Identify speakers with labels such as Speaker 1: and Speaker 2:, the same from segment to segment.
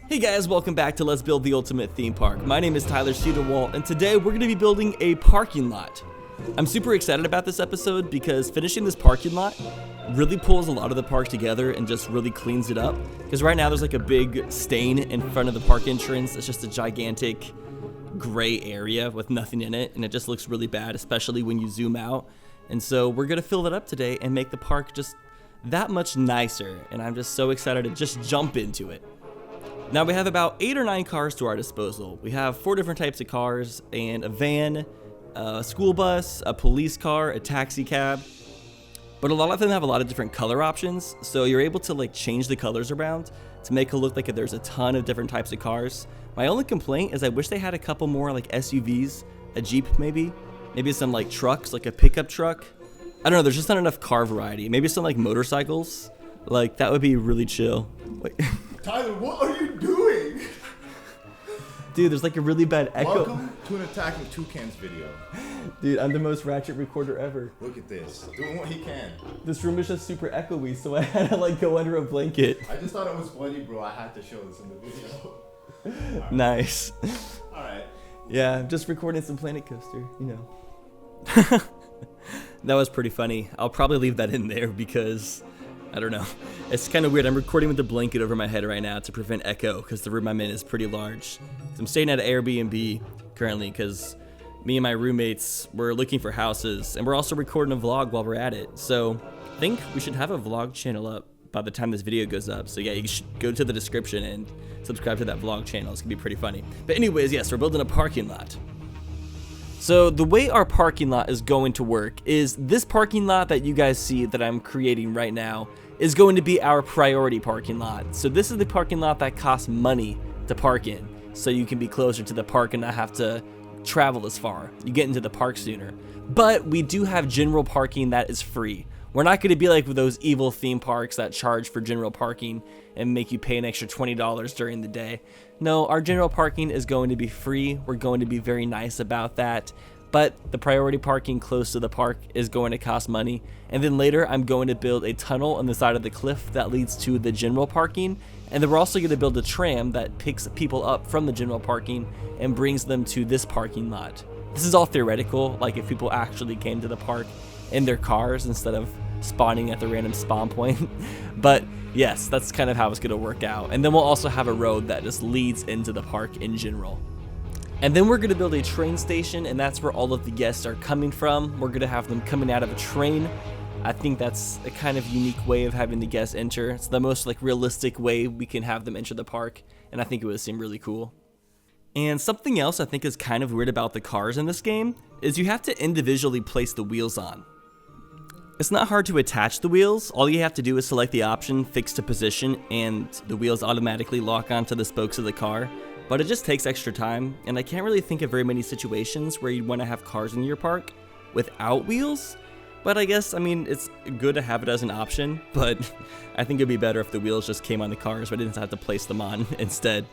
Speaker 1: Hey guys, welcome back to Let's Build the Ultimate Theme Park. My name is Tyler Cedarwalt, and today we're going to be building a parking lot. I'm super excited about this episode because finishing this parking lot really pulls a lot of the park together and just really cleans it up. Because right now there's like a big stain in front of the park entrance. It's just a gigantic gray area with nothing in it, and it just looks really bad, especially when you zoom out. And so we're going to fill that up today and make the park just that much nicer, and I'm just so excited to just jump into it. Now we have about 8 or 9 cars to our disposal. We have 4 different types of cars and a van, a school bus, a police car, a taxi cab. But a lot of them have a lot of different color options, so you're able to like change the colors around to make it look like there's a ton of different types of cars. My only complaint is I wish they had a couple more like SUVs, a Jeep maybe some like trucks, like a pickup truck. I don't know, there's just not enough car variety. Maybe some like motorcycles, like that would be really chill. Wait.
Speaker 2: Tyler, what are you doing?
Speaker 1: Dude, there's like a really bad echo.
Speaker 2: Welcome to an Attacking Toucans video.
Speaker 1: Dude, I'm the most ratchet recorder ever.
Speaker 2: Look at this, doing what he can.
Speaker 1: This room is just super echoey, so I had to like go under a blanket.
Speaker 2: I just thought it was funny, bro. I had to show this in the video.
Speaker 1: Right. Nice.
Speaker 2: Alright.
Speaker 1: Yeah, just recording some Planet Coaster, you know. That was pretty funny. I'll probably leave that in there because, I don't know. It's kind of weird. I'm recording with the blanket over my head right now to prevent echo because the room I'm in is pretty large. I'm staying at an Airbnb currently because me and my roommates were looking for houses, and we're also recording a vlog while we're at it. So I think we should have a vlog channel up by the time this video goes up. So yeah, you should go to the description and subscribe to that vlog channel. It's gonna be pretty funny. But anyways, yes, we're building a parking lot. So the way our parking lot is going to work is this parking lot that you guys see that I'm creating right now is going to be our priority parking lot. So this is the parking lot that costs money to park in, so you can be closer to the park and not have to travel as far. You get into the park sooner. But we do have general parking that is free. We're not going to be like those evil theme parks that charge for general parking and make you pay an extra $20 during the day. No, our general parking is going to be free. We're going to be very nice about that. But the priority parking close to the park is going to cost money. And then later, I'm going to build a tunnel on the side of the cliff that leads to the general parking. And then we're also going to build a tram that picks people up from the general parking and brings them to this parking lot. This is all theoretical, like if people actually came to the park in their cars instead of spawning at the random spawn point. But yes, that's kind of how it's going to work out. And then we'll also have a road that just leads into the park in general. And then we're going to build a train station, and that's where all of the guests are coming from. We're going to have them coming out of a train. I think that's a kind of unique way of having the guests enter. It's the most like realistic way we can have them enter the park, and I think it would seem really cool. And something else I think is kind of weird about the cars in this game is you have to individually place the wheels on. It's not hard to attach the wheels. All you have to do is select the option fix to position, and the wheels automatically lock onto the spokes of the car. But it just takes extra time, and I can't really think of very many situations where you'd want to have cars in your park without wheels. But I guess, I mean, it's good to have it as an option, but I think it'd be better if the wheels just came on the cars, but I didn't have to place them on instead.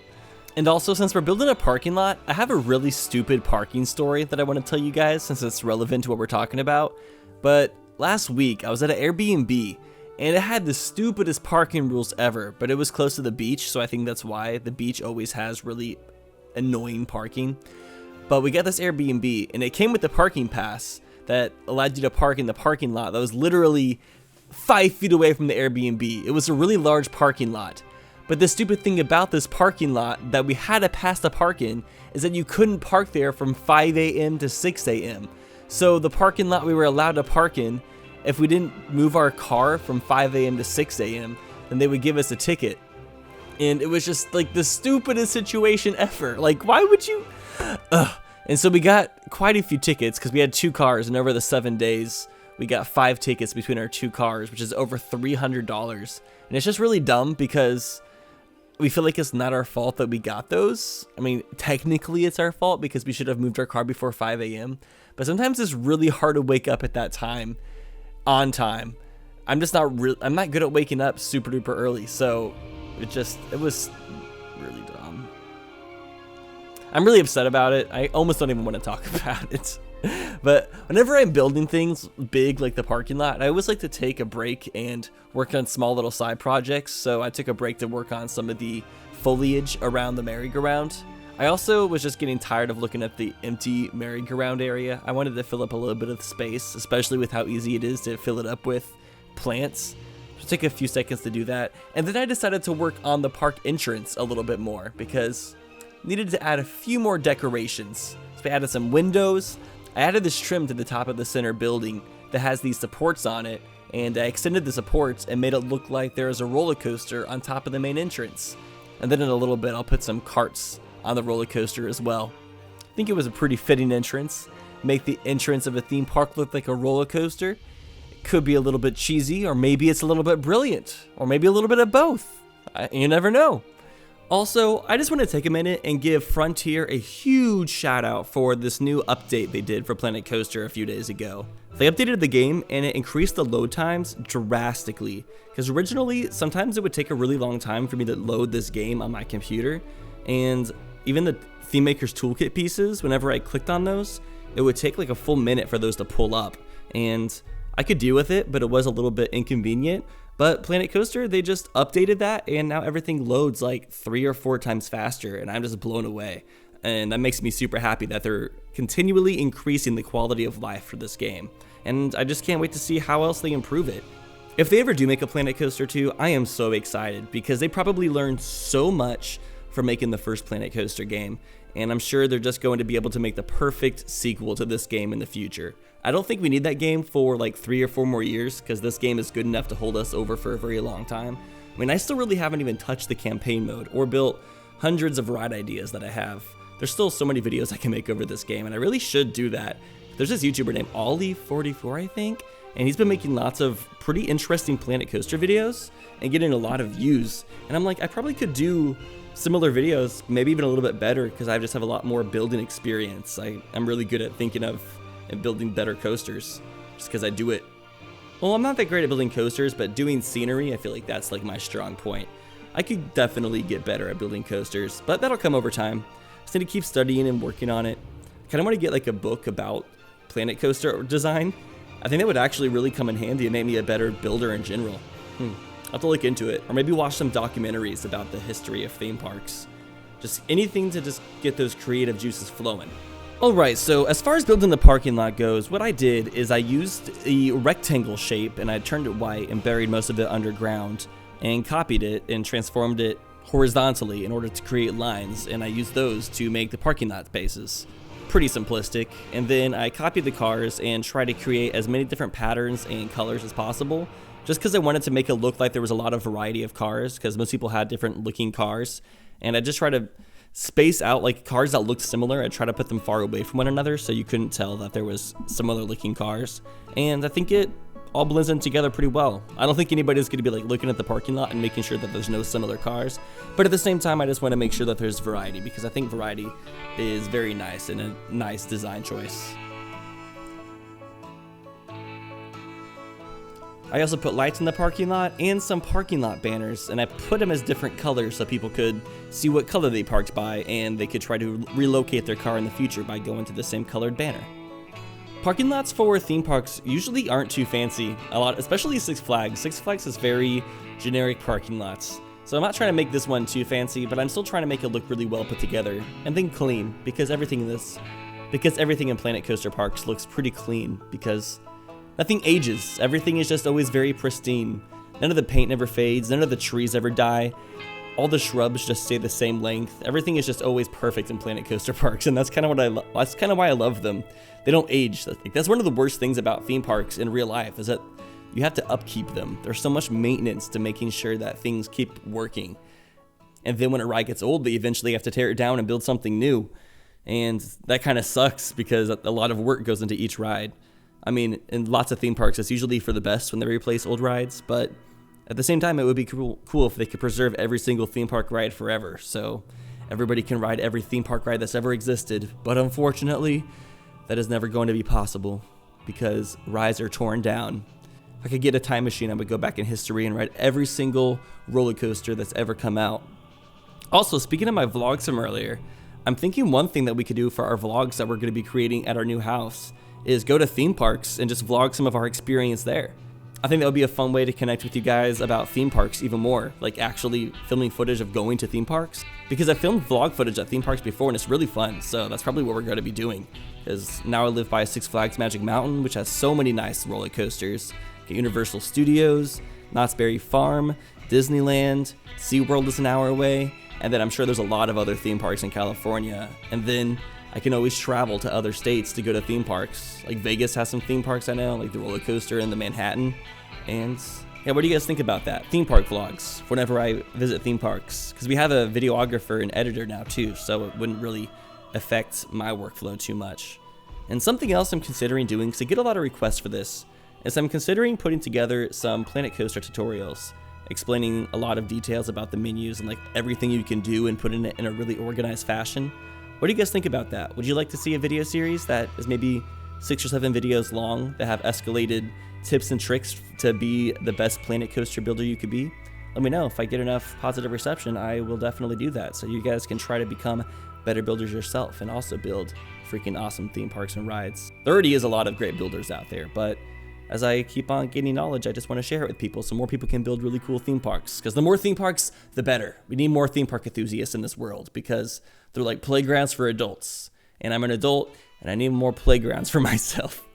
Speaker 1: And also, since we're building a parking lot, I have a really stupid parking story that I want to tell you guys since it's relevant to what we're talking about. But last week, I was at an Airbnb, and it had the stupidest parking rules ever, but it was close to the beach, so I think that's why the beach always has really annoying parking. But we got this Airbnb, and it came with the parking pass that allowed you to park in the parking lot that was literally 5 feet away from the Airbnb. It was a really large parking lot. But the stupid thing about this parking lot that we had to pass to park in is that you couldn't park there from 5 a.m. to 6 a.m. So the parking lot we were allowed to park in, if we didn't move our car from 5 a.m. to 6 a.m., then they would give us a ticket. And it was just like the stupidest situation ever. Like, why would you? Ugh. And so we got quite a few tickets because we had 2 cars, and over the 7 days, we got 5 tickets between our 2 cars, which is over $300. And it's just really dumb because we feel like it's not our fault that we got those. I mean, technically it's our fault because we should have moved our car before 5 a.m. But sometimes it's really hard to wake up at that time. On time. I'm not good at waking up super duper early, so it was really dumb. I'm really upset about it. I almost don't even want to talk about it. But whenever I'm building things big like the parking lot, I always like to take a break and work on small little side projects. So I took a break to work on some of the foliage around the merry-go-round. I also was just getting tired of looking at the empty merry-go-round area. I wanted to fill up a little bit of space, especially with how easy it is to fill it up with plants. It'll take a few seconds to do that. And then I decided to work on the park entrance a little bit more because I needed to add a few more decorations. So I added some windows. I added this trim to the top of the center building that has these supports on it, and I extended the supports and made it look like there is a roller coaster on top of the main entrance. And then in a little bit, I'll put some carts on the roller coaster as well. I think it was a pretty fitting entrance. Make the entrance of a theme park look like a roller coaster. It could be a little bit cheesy, or maybe it's a little bit brilliant, or maybe a little bit of both. You never know. Also, I just want to take a minute and give Frontier a huge shout out for this new update they did for Planet Coaster a few days ago. They updated the game and it increased the load times drastically, because originally sometimes it would take a really long time for me to load this game on my computer, and even the Theme Maker's Toolkit pieces, whenever I clicked on those, it would take like a full minute for those to pull up, and I could deal with it, but it was a little bit inconvenient. But Planet Coaster, they just updated that, and now everything loads like 3 or 4 times faster, and I'm just blown away. And that makes me super happy that they're continually increasing the quality of life for this game. And I just can't wait to see how else they improve it. If they ever do make a Planet Coaster 2, I am so excited, because they probably learned so much from making the first Planet Coaster game, and I'm sure they're just going to be able to make the perfect sequel to this game in the future. I don't think we need that game for like 3 or 4 more years, because this game is good enough to hold us over for a very long time. I mean, I still really haven't even touched the campaign mode or built hundreds of ride ideas that I have. There's still so many videos I can make over this game, and I really should do that. There's this YouTuber named Ollie44, I think, and he's been making lots of pretty interesting Planet Coaster videos and getting a lot of views. And I'm like, I probably could do similar videos, maybe even a little bit better, because I just have a lot more building experience. I'm really good at thinking of and building better coasters, just because I do it. Well, I'm not that great at building coasters, but doing scenery, I feel like that's like my strong point. I could definitely get better at building coasters, but that'll come over time. Just need to keep studying and working on it. Kind of want to get like a book about Planet Coaster design. I think that would actually really come in handy and make me a better builder in general. I'll have to look into it, or maybe watch some documentaries about the history of theme parks. Just anything to just get those creative juices flowing. Alright, so as far as building the parking lot goes, what I did is I used a rectangle shape and I turned it white and buried most of it underground and copied it and transformed it horizontally in order to create lines, and I used those to make the parking lot spaces. Pretty simplistic. And then I copied the cars and tried to create as many different patterns and colors as possible, just because I wanted to make it look like there was a lot of variety of cars, because most people had different looking cars, and I just tried to space out like cars that looked similar. I try to put them far away from one another so you couldn't tell that there was similar looking cars, and I think it all blends in together pretty well. I don't think anybody's going to be like looking at the parking lot and making sure that there's no similar cars, but at the same time I just want to make sure that there's variety, because I think variety is very nice and a nice design choice. I also put lights in the parking lot and some parking lot banners, and I put them as different colors so people could see what color they parked by, and they could try to relocate their car in the future by going to the same colored banner. Parking lots for theme parks usually aren't too fancy, a lot, especially Six Flags. Six Flags is very generic parking lots, so I'm not trying to make this one too fancy, but I'm still trying to make it look really well put together and then clean, because everything in Planet Coaster parks looks pretty clean, because nothing ages. Everything is just always very pristine. None of the paint ever fades. None of the trees ever die. All the shrubs just stay the same length. Everything is just always perfect in Planet Coaster parks, and that's kind of that's kind of why I love them. They don't age. That's one of the worst things about theme parks in real life, is that you have to upkeep them. There's so much maintenance to making sure that things keep working. And then when a ride gets old, they eventually have to tear it down and build something new. And that kind of sucks, because a lot of work goes into each ride. I mean, in lots of theme parks, it's usually for the best when they replace old rides, but at the same time, it would be cool if they could preserve every single theme park ride forever, so everybody can ride every theme park ride that's ever existed. But unfortunately, that is never going to be possible, because rides are torn down. If I could get a time machine, I would go back in history and ride every single roller coaster that's ever come out. Also, speaking of my vlogs from earlier, I'm thinking one thing that we could do for our vlogs that we're going to be creating at our new house is go to theme parks and just vlog some of our experience there. I think that would be a fun way to connect with you guys about theme parks even more, like actually filming footage of going to theme parks. Because I filmed vlog footage at theme parks before and it's really fun, so that's probably what we're going to be doing. Because now I live by Six Flags Magic Mountain, which has so many nice roller coasters. Get Universal Studios, Knott's Berry Farm, Disneyland, SeaWorld is an hour away, and then I'm sure there's a lot of other theme parks in California. And then I can always travel to other states to go to theme parks. Like Vegas has some theme parks I know, like the roller coaster in the Manhattan. And yeah, what do you guys think about that? Theme park vlogs, whenever I visit theme parks. Because we have a videographer and editor now too, so it wouldn't really affect my workflow too much. And something else I'm considering doing, because I get a lot of requests for this, is I'm considering putting together some Planet Coaster tutorials, explaining a lot of details about the menus and like everything you can do and putting it in a really organized fashion. What do you guys think about that? Would you like to see a video series that is maybe 6 or 7 videos long that have escalated tips and tricks to be the best Planet Coaster builder you could be? Let me know. If I get enough positive reception, I will definitely do that, so you guys can try to become better builders yourself and also build freaking awesome theme parks and rides. There already is a lot of great builders out there, but as I keep on gaining knowledge, I just want to share it with people so more people can build really cool theme parks. Because the more theme parks, the better. We need more theme park enthusiasts in this world because they're like playgrounds for adults. And I'm an adult and I need more playgrounds for myself.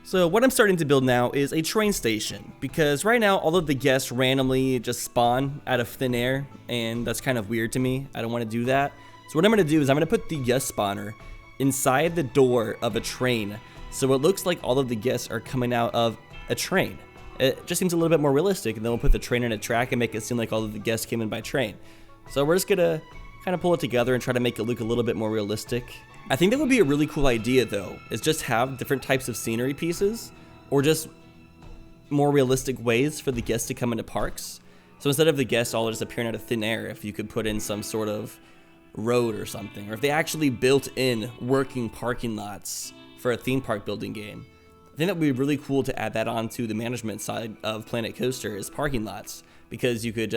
Speaker 1: So what I'm starting to build now is a train station, because right now all of the guests randomly just spawn out of thin air, and that's kind of weird to me. I don't want to do that. So what I'm going to do is I'm going to put the guest spawner inside the door of a train, so it looks like all of the guests are coming out of a train. It just seems a little bit more realistic, and then we'll put the train in a track and make it seem like all of the guests came in by train. So we're just going to kind of pull it together and try to make it look a little bit more realistic. I think that would be a really cool idea though, is just have different types of scenery pieces or just more realistic ways for the guests to come into parks. So instead of the guests all just appearing out of thin air, if you could put in some sort of road or something, or if they actually built in working parking lots for a theme park building game. I think that would be really cool to add that onto the management side of Planet Coaster is parking lots, because you could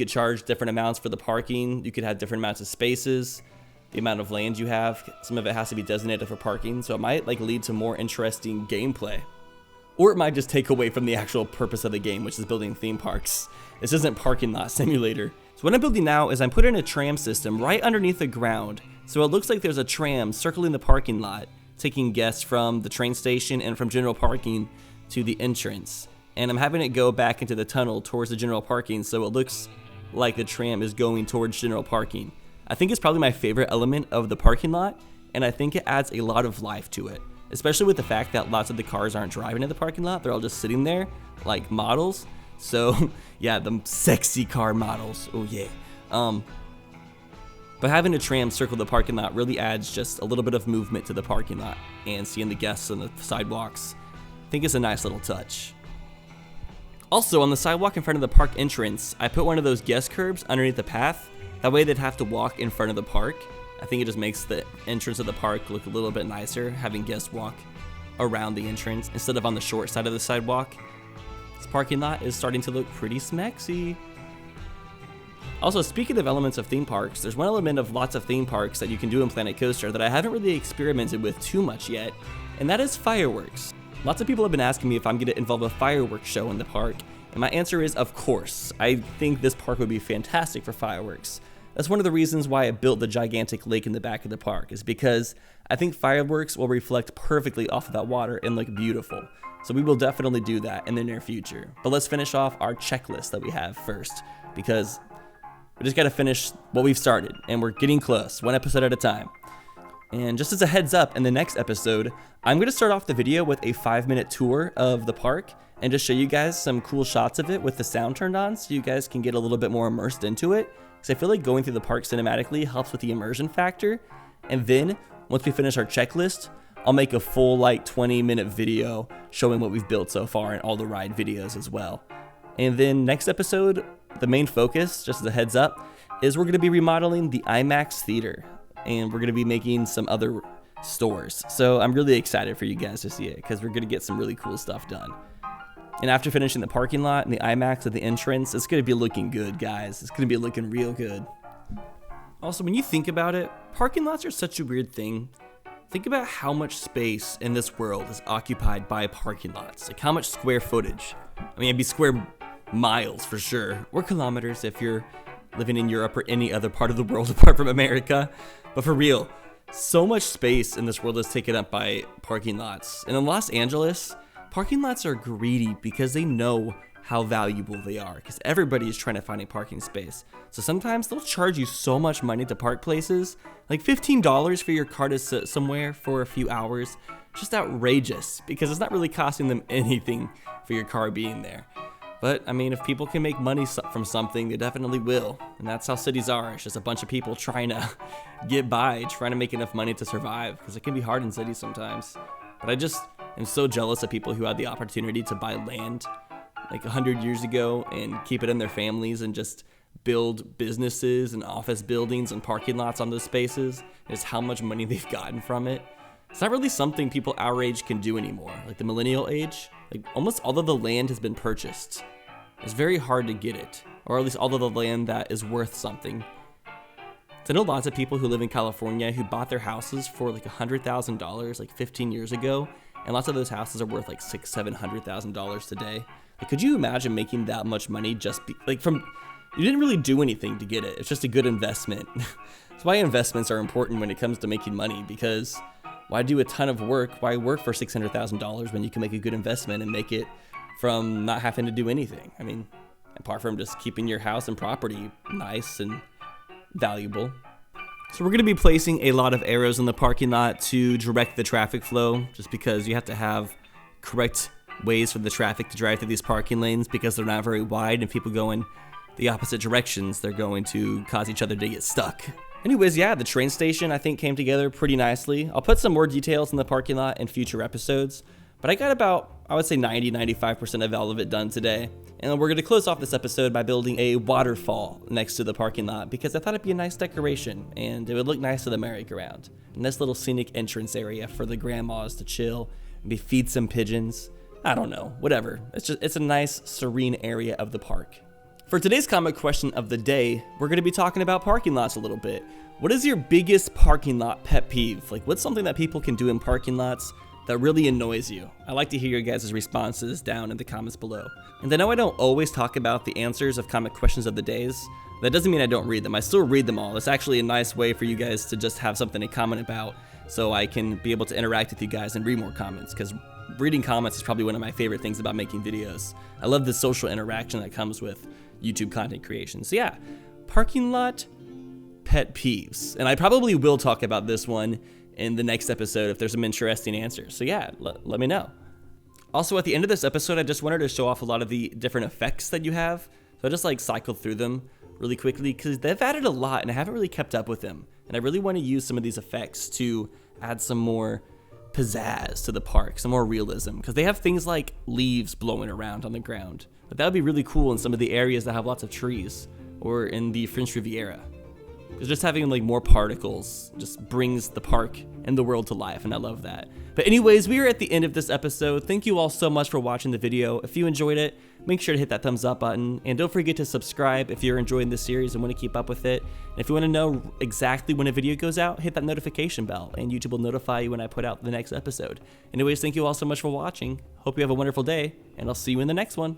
Speaker 1: charge different amounts for the parking, you could have different amounts of spaces, the amount of land you have, some of it has to be designated for parking, so it might like lead to more interesting gameplay. Or it might just take away from the actual purpose of the game, which is building theme parks. This isn't parking lot simulator. So what I'm building now is I'm putting a tram system right underneath the ground, so it looks like there's a tram circling the parking lot, taking guests from the train station and from general parking to the entrance. And I'm having it go back into the tunnel towards the general parking, so it looks like the tram is going towards general parking. I think it's probably my favorite element of the parking lot, and I think it adds a lot of life to it, especially with the fact that lots of the cars aren't driving in the parking lot, they're all just sitting there like models. So yeah, the sexy car models, oh yeah. But having a tram circle the parking lot really adds just a little bit of movement to the parking lot, and seeing the guests on the sidewalks, I think it's a nice little touch. Also, on the sidewalk in front of the park entrance, I put one of those guest curbs underneath the path. That way they'd have to walk in front of the park. I think it just makes the entrance of the park look a little bit nicer, having guests walk around the entrance instead of on the short side of the sidewalk. This parking lot is starting to look pretty smexy. Also, speaking of elements of theme parks, there's one element of lots of theme parks that you can do in Planet Coaster that I haven't really experimented with too much yet, and that is fireworks. Lots of people have been asking me if I'm going to involve a fireworks show in the park, and my answer is of course. I think this park would be fantastic for fireworks. That's one of the reasons why I built the gigantic lake in the back of the park, is because I think fireworks will reflect perfectly off of that water and look beautiful. So we will definitely do that in the near future. But let's finish off our checklist that we have first, because we just gotta finish what we've started, and we're getting close, one episode at a time. And just as a heads up, in the next episode, I'm gonna start off the video with a 5-minute tour of the park and just show you guys some cool shots of it with the sound turned on, so you guys can get a little bit more immersed into it. Because I feel like going through the park cinematically helps with the immersion factor. And then, once we finish our checklist, I'll make a full like 20-minute video showing what we've built so far and all the ride videos as well. And then next episode, the main focus, just as a heads up, is we're gonna be remodeling the IMAX theater. And we're gonna be making some other stores. So I'm really excited for you guys to see it, because we're gonna get some really cool stuff done. And after finishing the parking lot and the IMAX at the entrance, it's gonna be looking good, guys. It's gonna be looking real good. Also, when you think about it, parking lots are such a weird thing. think about how much space in this world is occupied by parking lots. Like how much square footage. I mean, it'd be square miles for sure, or kilometers if you're living in Europe or any other part of the world apart from America. But for real, so much space in this world is taken up by parking lots. And in Los Angeles, parking lots are greedy because they know how valuable they are, because everybody is trying to find a parking space. So sometimes they'll charge you so much money to park places, like $15 for your car to sit somewhere for a few hours. Just outrageous, because it's not really costing them anything for your car being there. But I mean, if people can make money from something, they definitely will. And that's how cities are. It's just a bunch of people trying to get by, trying to make enough money to survive, because it can be hard in cities sometimes. But I just am so jealous of people who had the opportunity to buy land like 100 years ago and keep it in their families and just build businesses and office buildings and parking lots on those spaces. Is how much money they've gotten from it. It's not really something people our age can do anymore. Like the millennial age, like almost all of the land has been purchased. It's very hard to get it, or at least all of the land that is worth something. So I know lots of people who live in California who bought their houses for like $100,000 like 15 years ago, and lots of those houses are worth like $600,000-$700,000 today. Like, could you imagine making that much money you didn't really do anything to get it. It's just a good investment. That's why investments are important when it comes to making money, because why do a ton of work? Why work for $600,000 when you can make a good investment and make it from not having to do anything? I mean, apart from just keeping your house and property nice and valuable. So we're going to be placing a lot of arrows in the parking lot to direct the traffic flow, just because you have to have correct ways for the traffic to drive through these parking lanes, because they're not very wide, and people go in the opposite directions, they're going to cause each other to get stuck. Anyways, yeah, the train station I think came together pretty nicely. I'll put some more details in the parking lot in future episodes, but I got about, I would say 90-95% of all of it done today. And we're going to close off this episode by building a waterfall next to the parking lot, because I thought it'd be a nice decoration and it would look nice to the merry-go-round. A nice little scenic entrance area for the grandmas to chill, maybe feed some pigeons. I don't know, whatever. It's a nice, serene area of the park. For today's comment question of the day, we're going to be talking about parking lots a little bit. What is your biggest parking lot pet peeve? Like, what's something that people can do in parking lots that really annoys you? I like to hear your guys' responses down in the comments below. And I know I don't always talk about the answers of comment questions of the days. That doesn't mean I don't read them. I still read them all. It's actually a nice way for you guys to just have something to comment about, so I can be able to interact with you guys and read more comments, because reading comments is probably one of my favorite things about making videos. I love the social interaction that comes with YouTube content creation. So yeah, parking lot pet peeves. And I probably will talk about this one in the next episode if there's some interesting answers. So yeah, let me know. Also, at the end of this episode, I just wanted to show off a lot of the different effects that you have. So I just like cycled through them really quickly, because they've added a lot and I haven't really kept up with them. And I really want to use some of these effects to add some more pizzazz to the park, some more realism, because they have things like leaves blowing around on the ground. But that would be really cool in some of the areas that have lots of trees, or in the French Riviera. Because just having like more particles just brings the park and the world to life, and I love that. But anyways, we are at the end of this episode. Thank you all so much for watching the video. If you enjoyed it, make sure to hit that thumbs up button, and don't forget to subscribe if you're enjoying this series and want to keep up with it. And if you want to know exactly when a video goes out, hit that notification bell, and YouTube will notify you when I put out the next episode. Anyways, thank you all so much for watching. Hope you have a wonderful day, and I'll see you in the next one.